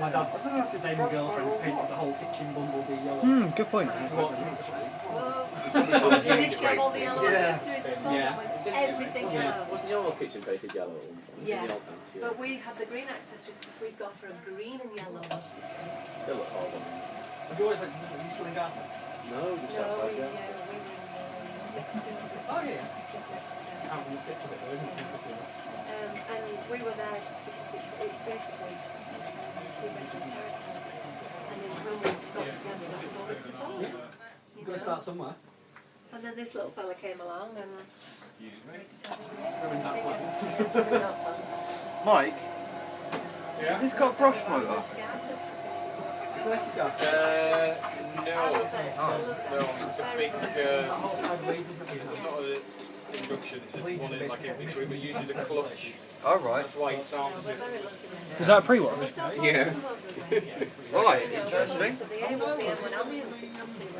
My dad's same girlfriend painted the whole kitchen bumblebee yellow. Good point. You did show all the yellow accessories as well. That was everything yellow. Wasn't your kitchen painted yellow at one time? Yeah. But we had the green accessories because we've gone for a green and yellow one. Still look horrible. Have you always like used to in Garden? No, just No, outside, we yeah. were in Oh yeah. just next to them. Out in the sticks of it though, isn't it? And we were there just because it's basically 2-bedroom terrace houses. And then when we got together, that was all we could afford. You've got to start somewhere. And then this little fella came along and we decided Ruined that plan. Mike, has this got a brush motor? No, I love it. I love no, it's a big, That whole side blades isn't it? it's not an induction, it's one in like in between, but uses a clutch. Oh, right. That's why it sounds We're very lucky there. Was that a pre-wash? Yeah. Right, interesting. So the A1, the M1, and the M62